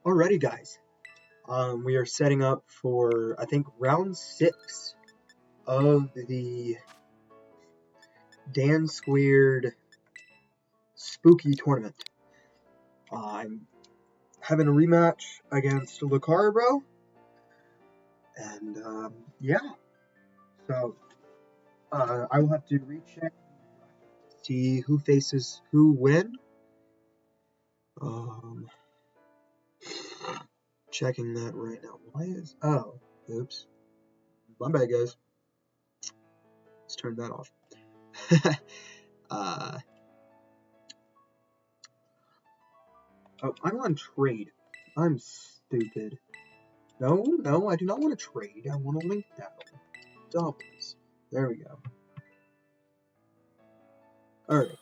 Alrighty, guys. We are setting up for, I think, round 6 of the Dan Squared Spooky Tournament. I'm having a rematch against LucariBro, and yeah. So I will have to recheck, see who faces who when. Checking that right now. Oops. My bad, guys. Let's turn that off. I'm on trade. I'm stupid. No, I do not want to trade. I want to link that one. Doubles. There we go. Alright.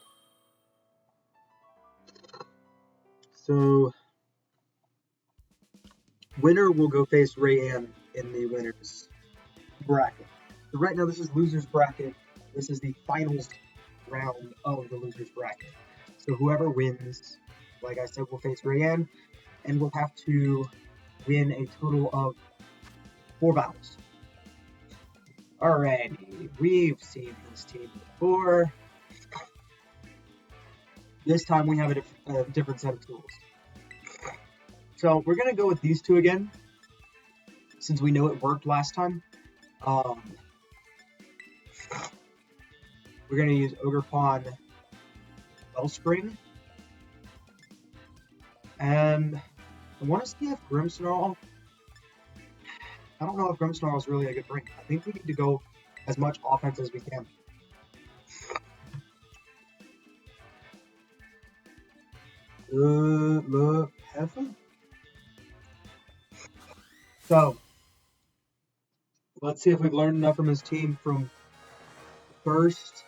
So, winner will go face Rayanne in the winner's bracket. So right now this is loser's bracket. This is the finals round of the loser's bracket. So whoever wins, like I said, will face Rayanne, and will have to win a total of 4 battles. Alrighty, we've seen this team before. This time we have a different set of tools. So we're going to go with these two again, since we know it worked last time. We're going to use Ogre Pawn Wellspring. And I want to see if Grimmsnarl... I don't know if Grimmsnarl is really a good bring. I think we need to go as much offense as we can. So, let's see if we've learned enough from his team from the first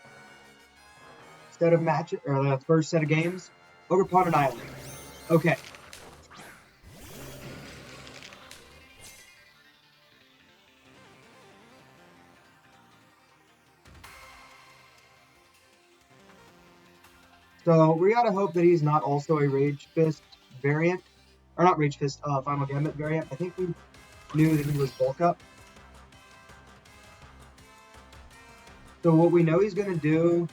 set of matches, or the first set of games. Ogre Pawn and Island. Okay. So we gotta hope that he's not also a Rage Fist variant, or not Rage Fist, Final Gambit variant. I think we knew that he was bulk up. So what we know he's gonna do,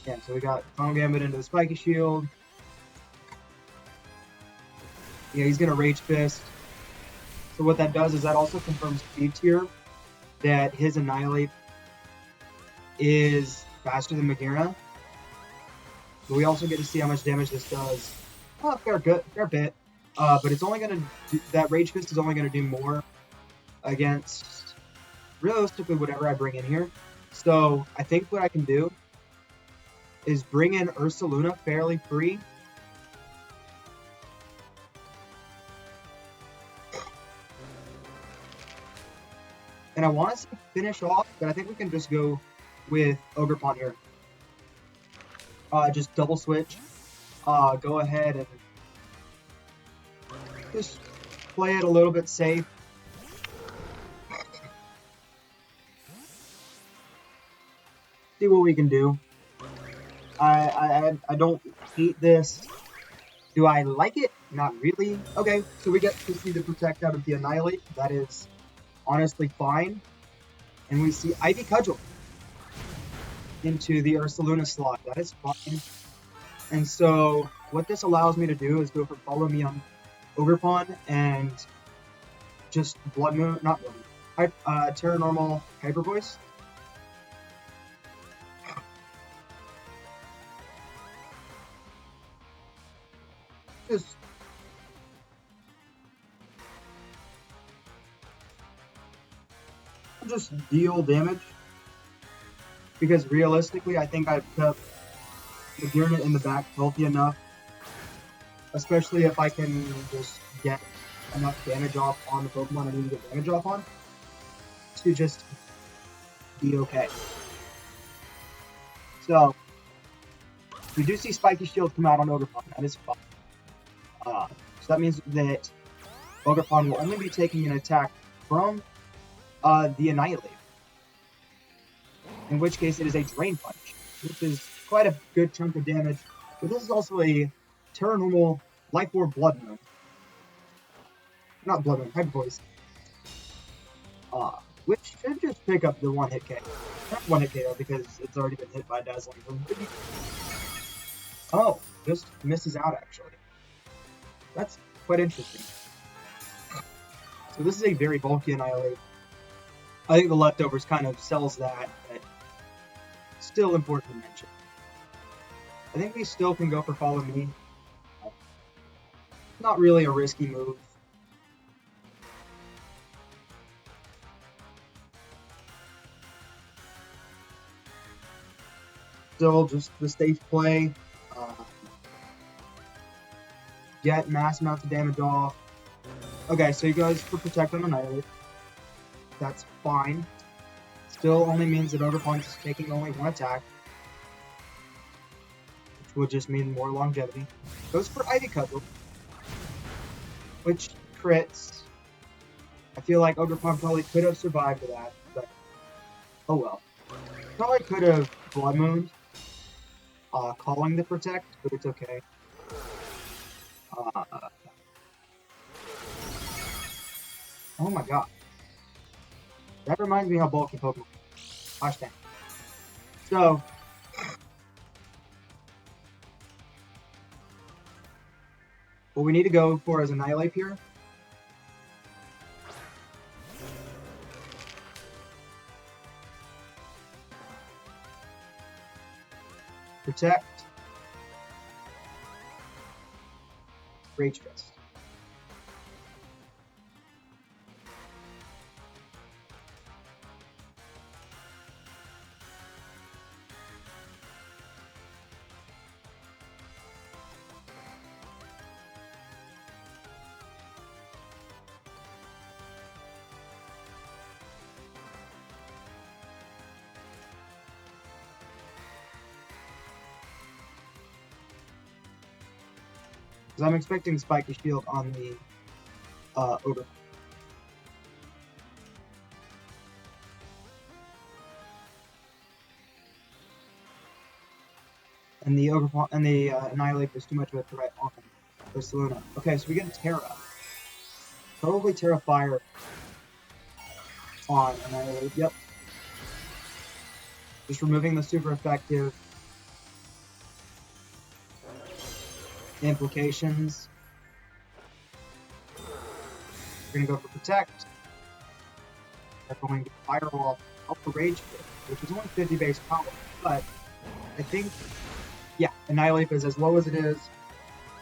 yeah. So we got Final Gambit into the Spiky Shield. Yeah, he's gonna Rage Fist. So what that does is that also confirms speed tier, that his Annihilate is faster than Magearna. But we also get to see how much damage this does. Oh, fair bit. But it's only gonna do, that Rage Fist is only gonna do more against realistically whatever I bring in here. So I think what I can do is bring in Ursaluna fairly free. And I want to finish off, but I think we can just go with Ogre Pawn here. Just double switch. Go ahead and just play it a little bit safe. See what we can do. I don't hate this. Do I like it? Not really. Okay, so we get to see the Protect out of the Annihilate. That is honestly fine. And we see Ivy Cudgel into the Ursaluna slot. That is fine. And so what this allows me to do is go for Follow Me on Ogre Pawn and just Blood Moon, not Blood Moon, Terra Normal Hyper Voice. Just deal damage. Because realistically, I think I've kept Magearna in the back healthy enough. Especially if I can just get enough damage off on the Pokemon I need to get damage off on. To just be okay. So, we do see Spiky Shield come out on Ogre Pawn. That is fine. So that means that Ogre Pawn will only be taking an attack from the Annihilate. In which case it is a Drain Punch, which is quite a good chunk of damage. But this is also a Terra Normal Life Orb Blood Moon. not Blood Moon, Hyper Voice. Which should just pick up the one-hit KO. Not one-hit KO because it's already been hit by Dazzling. Oh, just misses out actually. That's quite interesting. So this is a very bulky Annihilate. I think the Leftovers kind of sells that, but still important to mention. I think we still can go for Follow Me. Not really a risky move. Still just the safe play. Get mass amounts of damage off. Okay, so he goes for Protect on Annihilate. That's fine. Still only means that Overpunch is taking only one attack. Which will just mean more longevity. Goes for Ivy Cudgel. Which crits. I feel like Overpunch probably could have survived that, but oh well. Probably could have Blood Mooned, calling the Protect, but it's okay. Oh my god. That reminds me how bulky Pokemon. Gosh dang. So, what we need to go for is Annihilate here. Protect. Rage Fist. Because I'm expecting Spiky Shield on the Ogre. And the Annihilate was too much of a threat on Ursaluna. Okay, so we get Terra. Probably Terra Fire on Annihilate. Yep. Just removing the super effective implications. We're gonna go for Protect. They're going to Firewall up the Rage Kit, which is only 50 base power, but I think, yeah, Annihilate is as low as it is.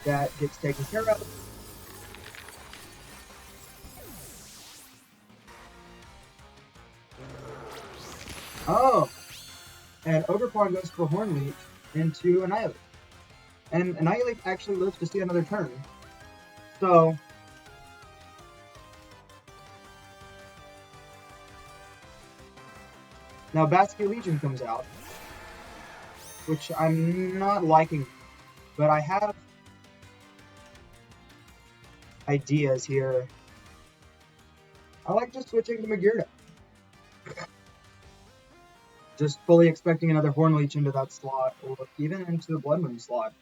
That gets taken care of. Oh! And Overpawn goes for Horn Leech into Annihilate. And Annihilate actually lives to see another turn. So, now Basket Legion comes out, which I'm not liking, but I have ideas here. I like just switching to Magearna. Just fully expecting another Horn Leech into that slot, or even into the Blood Moon slot.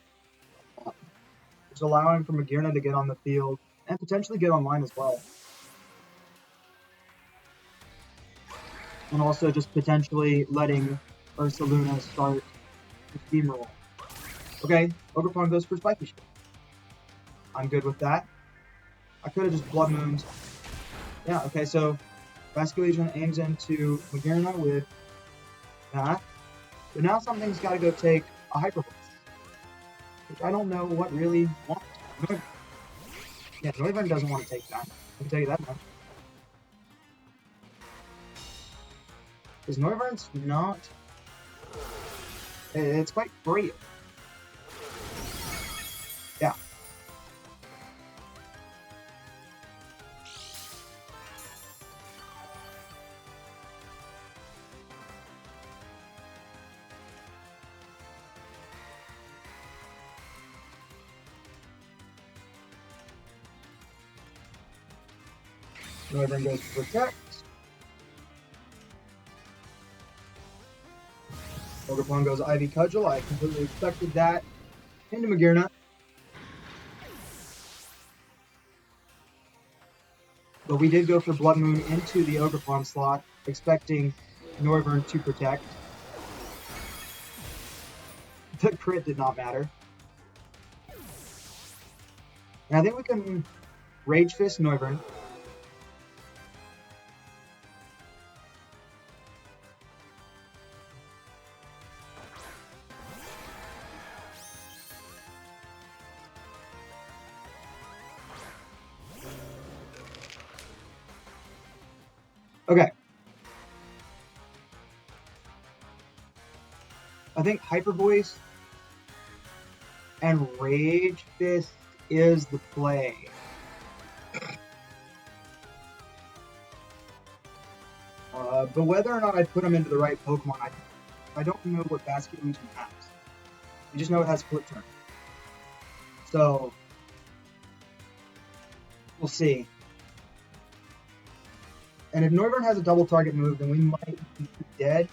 Just allowing for Magearna to get on the field, and potentially get online as well. And also just potentially letting Ursaluna start the steamroll. Okay, Ogerpon goes for Spiky Shield. I'm good with that. I could have just Blood Mooned. Yeah, okay, so Basket Legion aims into Magearna with that. But now something's got to go take a Hyper Voice, which I don't know what really wants. Yeah, Noivern doesn't want to take that. I can tell you that much. Because Noivern's not... It's quite free. Yeah. Noivern goes to Protect. Ogerpon goes Ivy Cudgel. I completely expected that. Into Magearna. But we did go for Blood Moon into the Ogerpon slot, expecting Noivern to protect. The crit did not matter. And I think we can Rage Fist Noivern. Okay. I think Hyper Voice and Rage Fist is the play. But whether or not I put them into the right Pokemon, I don't know what Basculin has. I just know it has Flip Turn. So, we'll see. And if Noivern has a double target move, then we might be dead.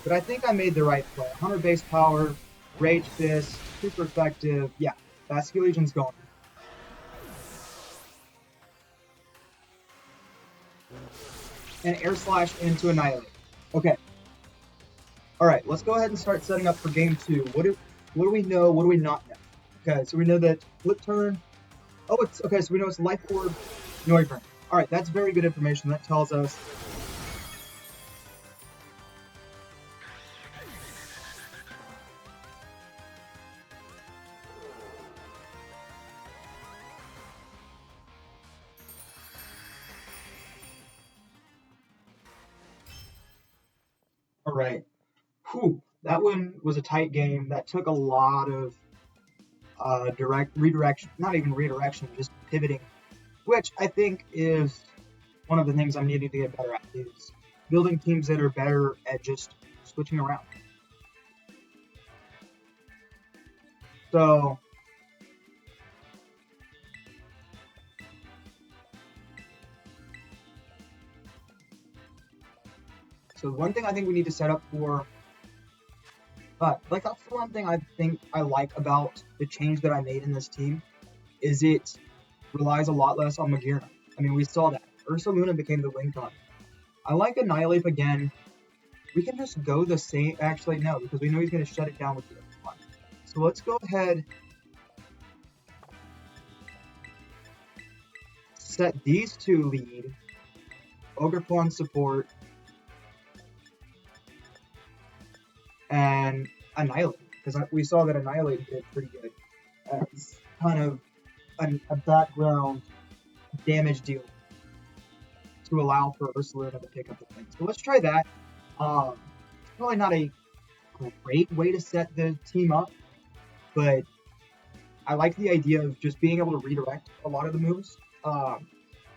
But I think I made the right play. 100 base power, Rage Fist, super effective. Yeah, Basculegion's gone. And Air Slash into Annihilate. Okay. Alright, let's go ahead and start setting up for game 2. What do we know? What do we not know? Okay, so we know that Flip Turn. Oh, it's okay, so we know it's Life Orb, Noivern. Alright, that's very good information. That tells us alright. Whew, that one was a tight game. That took a lot of redirection, not even redirection, just pivoting, which I think is one of the things I'm needing to get better at, is building teams that are better at just switching around. So, one thing I think we need to set up for, like that's the one thing I think I like about the change that I made in this team, is it relies a lot less on Magearna. I mean, we saw that. Ursaluna became the wing con. I like Annihilate again. We can just go the same. Actually, no, because we know he's going to shut it down with the other one. So let's go ahead. Set these two lead. Ogerpon support. And Annihilate. Because we saw that Annihilate did pretty good. It's kind of a background damage deal to allow for Ursaluna to pick up the thing. So let's try that. Probably not a great way to set the team up, but I like the idea of just being able to redirect a lot of the moves.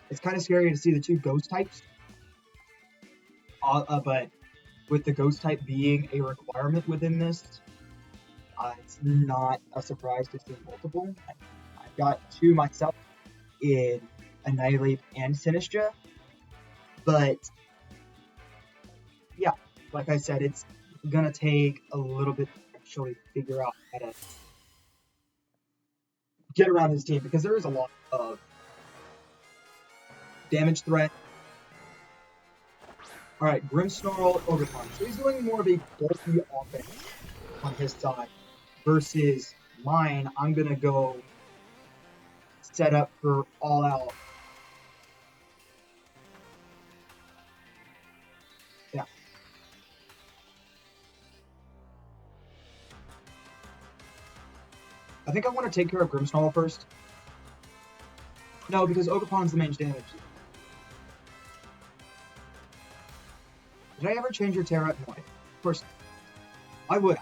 It's kind of scary to see the two ghost types, but with the ghost type being a requirement within this, it's not a surprise to see multiple. I've got two myself in Annihilate and Sinistra, but yeah, like I said, it's gonna take a little bit to actually figure out how to get around his team, because there is a lot of damage threat. Alright, Grimmsnarl, Ogerpon. So he's doing more of a bulky offense on his side versus mine. I'm gonna go set up for all out. Yeah. I think I want to take care of Grimmsnarl first. No, because Ogerpon's the main damage. Did I ever change your Terra? No, of course I would.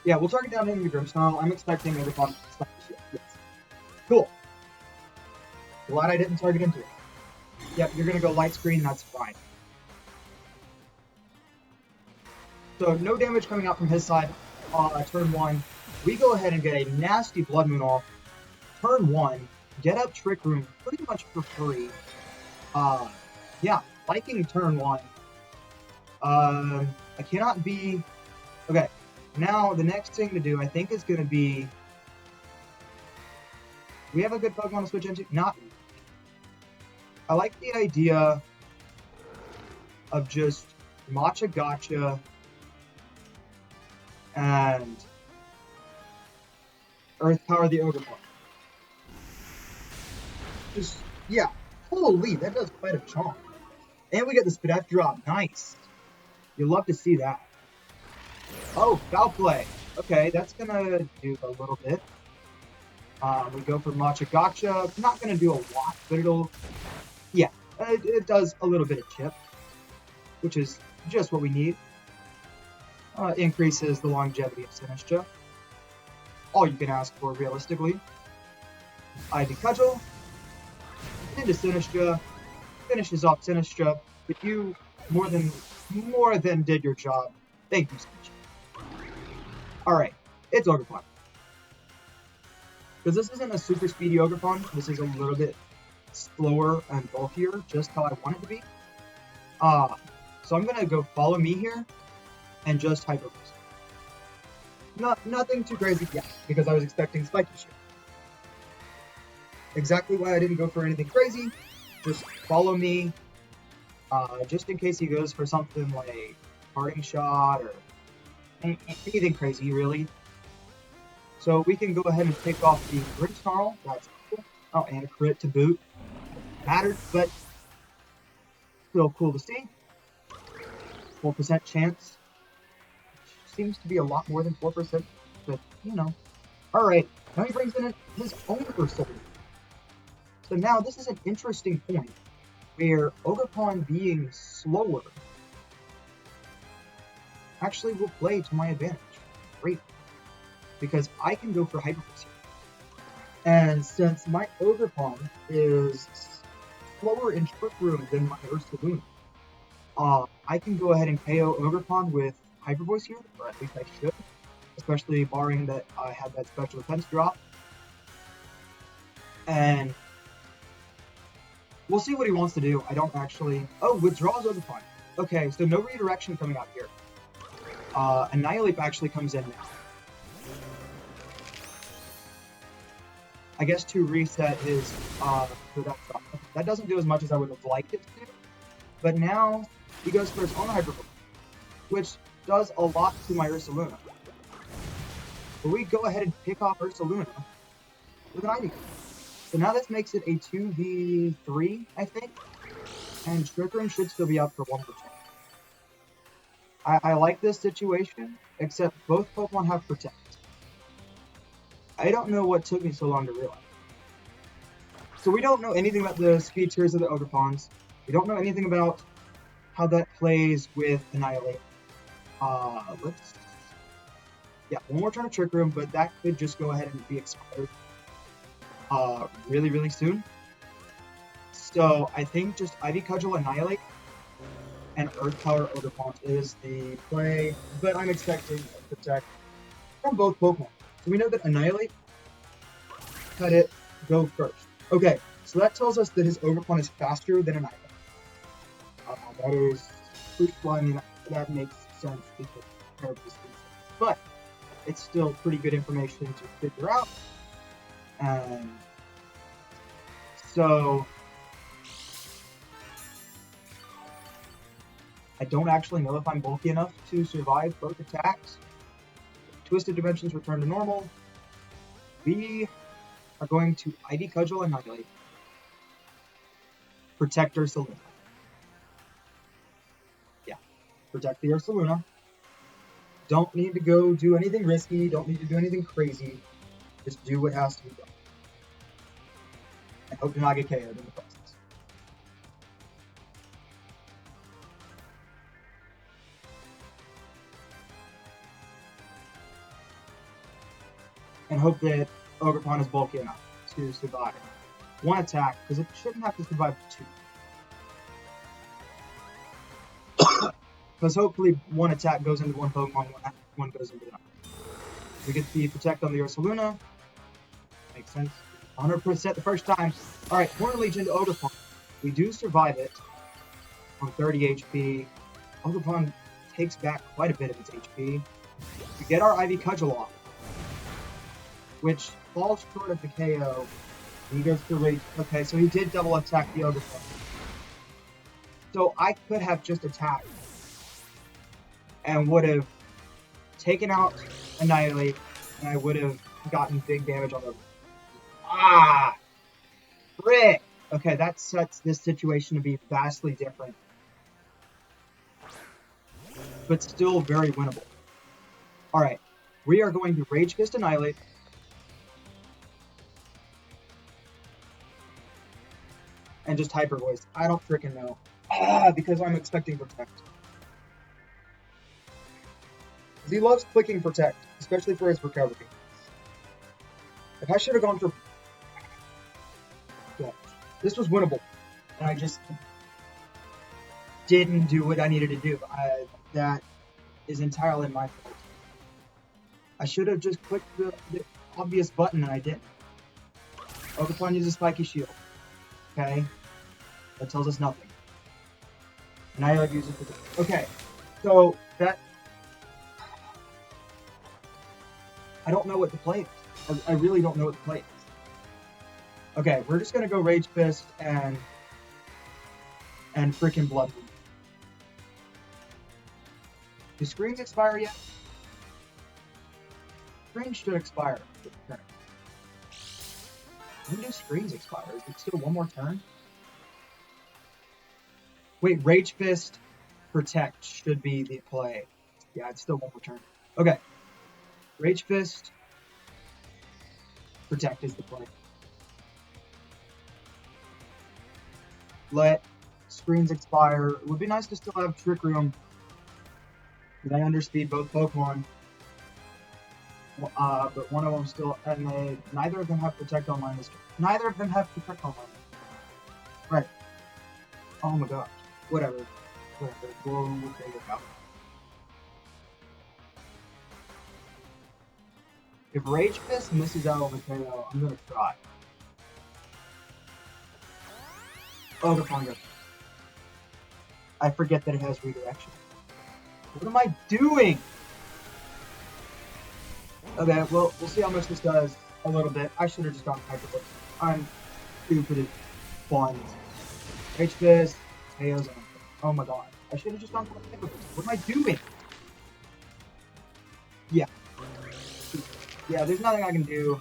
Yeah, we'll target down into Grimmsnarl. I'm expecting Ogerpon to stop the shield. Yes. Cool. Glad I didn't target into it. Yep, you're gonna go light screen, that's fine. So no damage coming out from his side. Turn 1. We go ahead and get a nasty Blood Moon off. Turn 1. Get up Trick Room pretty much for free. Yeah, liking turn 1. I cannot be... Okay, now the next thing to do, I think, is going to be... we have a good Pokemon to switch into? Not really. I like the idea of just Matcha Gotcha and Earth Power the Ogerpon. Just, yeah. Holy, that does quite a chomp. And we get the Spadef drop. Nice. You'll love to see that. Oh, foul play. Okay, that's gonna do a little bit. We go for Matcha Gotcha. Not gonna do a lot, but it'll... Yeah, it does a little bit of chip, which is just what we need. Increases the longevity of Sinistcha. All you can ask for, realistically. ID Cudgel. Into Sinistcha. Finishes off Sinistcha, but you more than did your job. Thank you, Sinistcha. Alright, it's Ogerpon. Because this isn't a super speedy Ogerpon, this is a little bit slower and bulkier, just how I want it to be. So I'm gonna go follow me here, and just Hyper Boost. Nothing too crazy yet, because I was expecting Spiky Shield. Exactly why I didn't go for anything crazy, just follow me, just in case he goes for something like Parting Shot, or anything crazy, really. So we can go ahead and pick off the Grimmsnarl, that's cool. Oh, and a crit to boot. Mattered, but still cool to see. 4% chance. Seems to be a lot more than 4%, but you know. Alright, now he brings in his own Ursul. So now this is an interesting point where Ogerpon being slower actually will play to my advantage. Great. Because I can go for Hyper Boost here. And since my Ogerpon is slower in Trick Room than my Ursaluna, I can go ahead and KO Ogerpon with Hyper Voice here, or at least I should, especially barring that I have that special defense drop. And we'll see what he wants to do. I don't actually... Oh, withdraws Ogerpon. Okay, so no redirection coming out here. Annihilate actually comes in now. I guess to reset his that doesn't do as much as I would have liked it to do. But now he goes for his own Hyper Voice, which does a lot to my Ursaluna. But we go ahead and pick off Ursaluna with an Ivy. So now this makes it a 2v3, I think. And Trick Room should still be up for 1%. I like this situation, except both Pokemon have Protect. I don't know what took me so long to realize. So we don't know anything about the speed tiers of the Ogerpons. We don't know anything about how that plays with Annihilate. Yeah, one more turn of Trick Room, but that could just go ahead and be expired really, really soon. So I think just Ivy Cudgel, Annihilate, and Earth Power Ogerpon is the play, but I'm expecting a Protect from both Pokemon. So we know that Annihilate, cut it, go first. Okay, so that tells us that his Ogerpon is faster than Annihilate. That is, well, I mean, that makes sense because of this. But it's still pretty good information to figure out. And so I don't actually know if I'm bulky enough to survive both attacks. Twisted Dimensions return to normal. We are going to ID Cudgel and Annihilate. Protect Ursaluna. Yeah, protect the Ursaluna. Don't need to go do anything risky, don't need to do anything crazy. Just do what has to be done. And hope to not get KO'd in the process. And hope that Ogerpon is bulky enough to survive one attack, because it shouldn't have to survive two. Because hopefully one attack goes into one Pokemon, one goes into another. We get the Protect on the Ursaluna. Makes sense. 100% the first time. Alright, Horn Legion to Ogerpon. We do survive it on 30 HP. Ogerpon takes back quite a bit of its HP. We get our Ivy Cudgel off, which falls short of the KO, He goes to rage. Okay, so he did double attack the Ogre. So I could have just attacked and would have taken out Annihilate, and I would have gotten big damage on the. Ah! Frick! Okay, that sets this situation to be vastly different. But still very winnable. Alright, we are going to Rage Fist Annihilate. And just Hyper Voice. I don't freaking know. Because I'm expecting Protect. Because he loves clicking Protect, especially for his recovery. If I should have gone for... Yeah, this was winnable. And I just didn't do what I needed to do. That is entirely my fault. I should have just clicked the obvious button and I didn't. Ogerpon uses Spiky Shield. Okay. That tells us nothing. Annihilate uses Protect. Okay. So that... I don't know what the play is. I really don't know what the play is. Okay, we're just gonna go Rage Fist and freaking Blood Moon. Do screens expire yet? Screens should expire. When do screens expire? Is it still one more turn? Wait, Rage Fist Protect should be the play. Yeah, it's still one more turn. Okay. Rage Fist Protect is the play. Let screens expire. It would be nice to still have Trick Room. Because I underspeed both Pokemon. But one of them still, and neither of them have Protect Online this turn. Neither of them have Protect Online. Right. Oh my gosh. Whatever. We'll figure it out. If Rage Fist misses out on the KO, I'm gonna cry. Ogerpon. I forget that it has redirection. What am I doing? Okay, well, we'll see how much this does a little bit. I should have just gone Hyper Voice. I'm stupid as buns. Rage Fist, KO's on. Oh my god. I should have just gone for Hyper Voice. What am I doing? Yeah. Yeah, there's nothing I can do.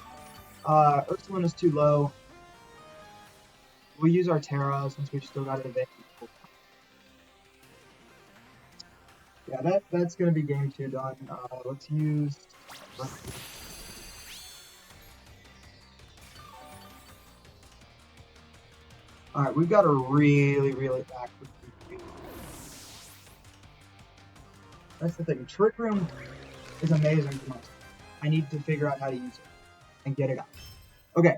Ursulin is too low. We'll use our Terra since we've still got it available. Yeah, that's gonna be game 2 done. Let's use... Alright, we've got to really back for Q3. That's the thing. Trick Room is amazing for most. I need to figure out how to use it and get it out. Okay.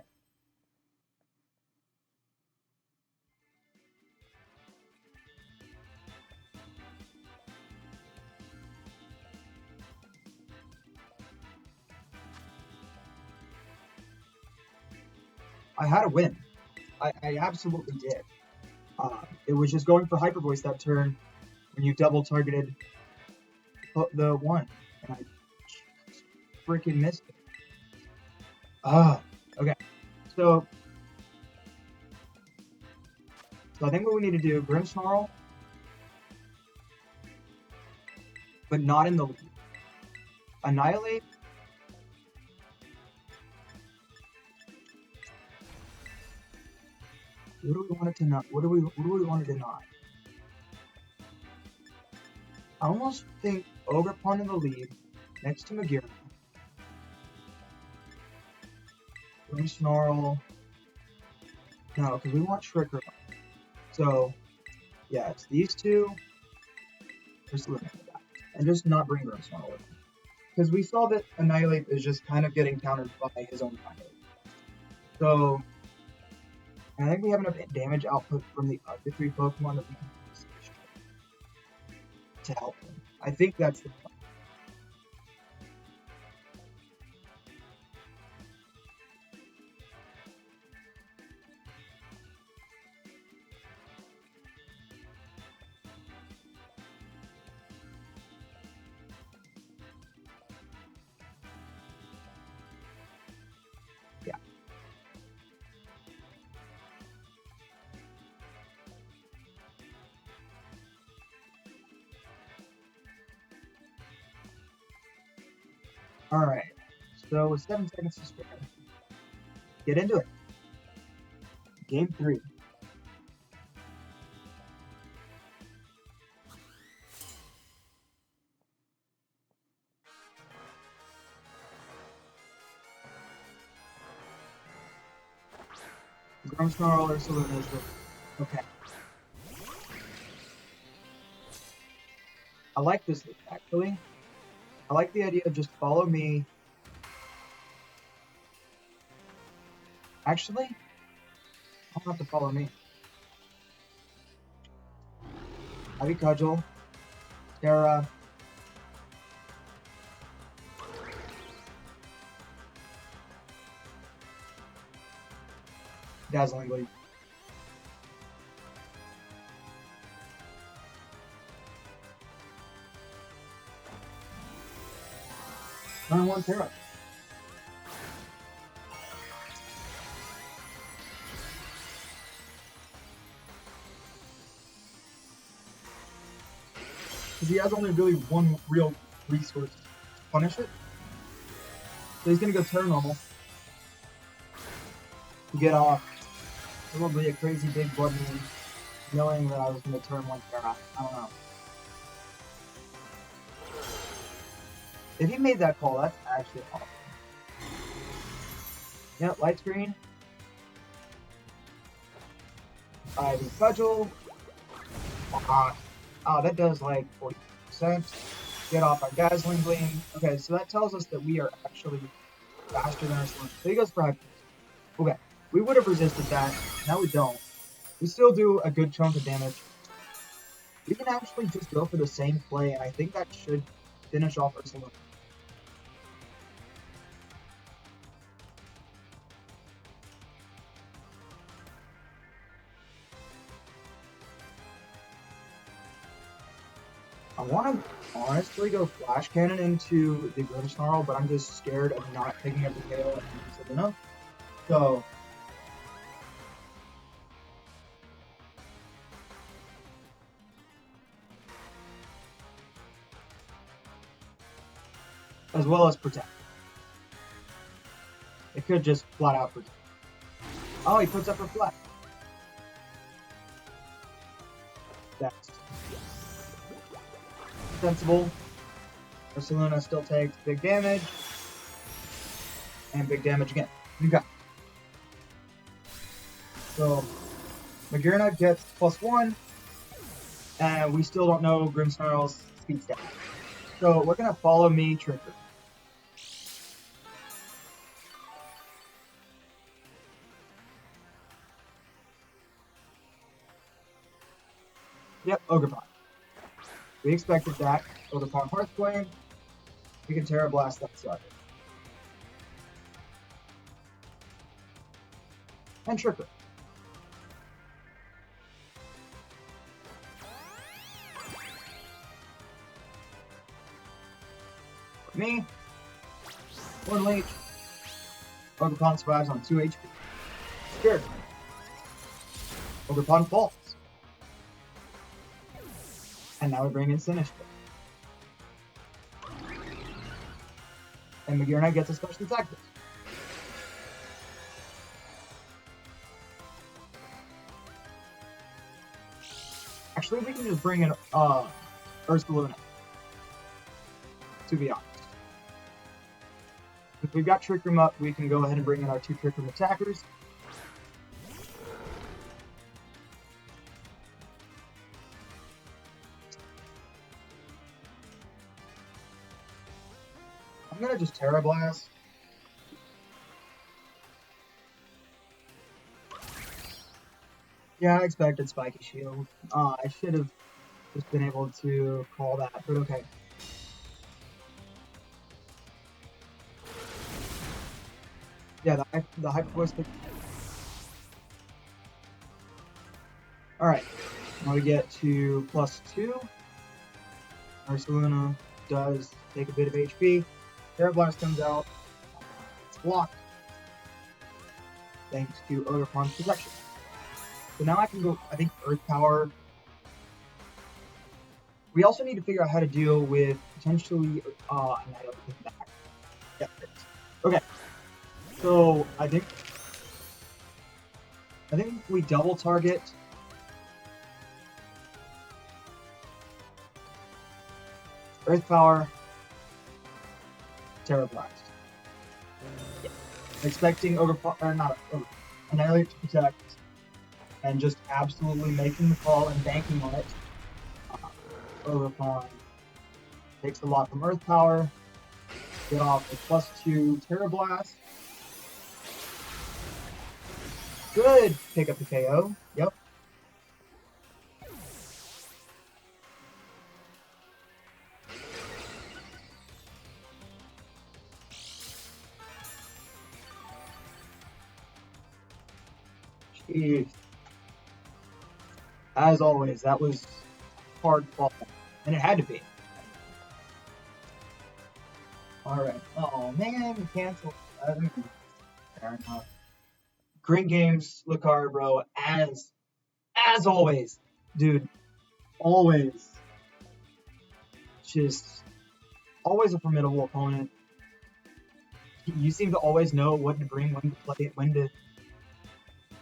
I had a win. I absolutely did. It was just going for Hyper Voice that turn when you double targeted the one, and I freaking missed it. Okay. So I think what we need to do, Grimmsnarl, but not in the lead. Annihilate. What do we want it to not? What do we want it to not? I almost think Ogerpon in the lead, next to Magira. Grimmsnarl. No, because we want Shricker. So, yeah, it's these two. Just limit that. And just not bring Grimmsnarl with him. Because we saw that Annihilate is just kind of getting countered by his own Annihilate. So, I think we have enough damage output from the other 3 Pokemon that we can use to help him. I think that's the plan. Yeah. Alright, so with 7 seconds to spare, get into it. Game 3. Grimmsnarl or Saloon is okay. I like this loop, actually. I like the idea of just follow me. Actually, I don't have to follow me. Ivy Cudgel, Terra, Dazzling Gleam. Turn 1 Terra. Because he has only really one real resource to punish it. So he's going to go Terra Normal. To get off probably a crazy big blood moon, knowing that I was going to turn 1 Terra. I don't know. If he made that call, that's actually awesome. Yep, light screen. Ivy Cudgel. Oh, that does like 40%. Get off our Dazzling Gleam. Okay, so that tells us that we are actually faster than our Saloon. So he goes for high. Okay, we would have resisted that. Now we don't. We still do a good chunk of damage. We can actually just go for the same play, and I think that should finish off our Saloon. I want to honestly go Flash Cannon into the Grimmsnarl, but I'm just scared of not picking up the KO and Selena. So as well as protect. It could just flat out protect. Oh, he puts up a flat. That's sensible. Ursaluna still takes big damage. And big damage again. You got it. So Magearna gets +1. And we still don't know Grimmsnarl's speed stat. So we're gonna follow me Trigger. Yep, Ogerpon. We expected that. Ogerpon Hearthflame. We can Terra Blast that sucker. And Trigger. For me, 1 leech. Ogerpon survives on 2 HP. Scared. Ogerpon falls. And now we bring in Sinistcha. And Magearna gets a special attack. Actually, we can just bring in Ursaluna. To be honest. If we've got Trick Room up, we can go ahead and bring in our 2 Trick Room attackers. I'm gonna just Terra Blast. Yeah, I expected Spiky Shield. I should have just been able to call that, but okay. Yeah, the Hyper Voice. Alright, now we get to +2. Ursaluna does take a bit of HP. Terra Blast comes out. It's blocked. Thanks to Ogerpon's protection. So now I can go, I think, Earth Power. We also need to figure out how to deal with potentially Annihilating back. Yeah. Okay. So I think we double target Earth Power, Terra Blast. Yeah. Expecting or not Annihilate to protect, and just absolutely making the call and banking on it. Overpawn takes the lot from Earth Power. Get off a +2 Terra Blast. Good. Pick up the KO. Yep. Jeez. As always, that was hard fall, and it had to be. All right. Oh man, cancel. Fair enough. Great games, LucariBro, as always, dude. Always, just always a formidable opponent. You seem to always know what to bring, when to play it, when to.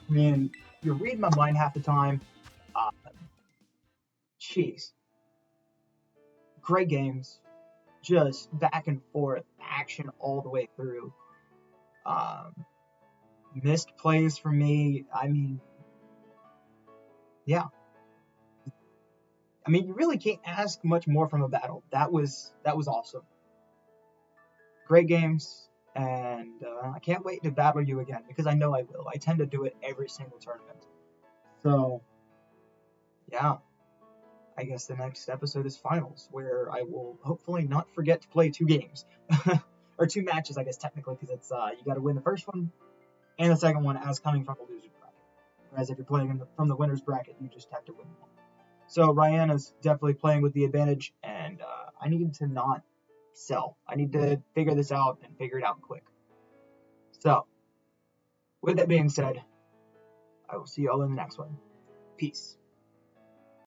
I mean, you're reading my mind half the time. Uh, Jeez, great games, just back and forth, action all the way through. Um, Missed plays for me. I mean, yeah. I mean, you really can't ask much more from a battle. That was awesome. Great games, and I can't wait to battle you again because I know I will. I tend to do it every single tournament. So, yeah, I guess the next episode is finals, where I will hopefully not forget to play 2 games or 2 matches, I guess technically, because it's you got to win the first one and the second one as coming from the loser's bracket. Whereas if you're playing from the winner's bracket, you just have to win one. So Ryan is definitely playing with the advantage, and I need to not sell. I need to figure this out and figure it out quick. So, with that being said, I will see you all in the next one. Peace.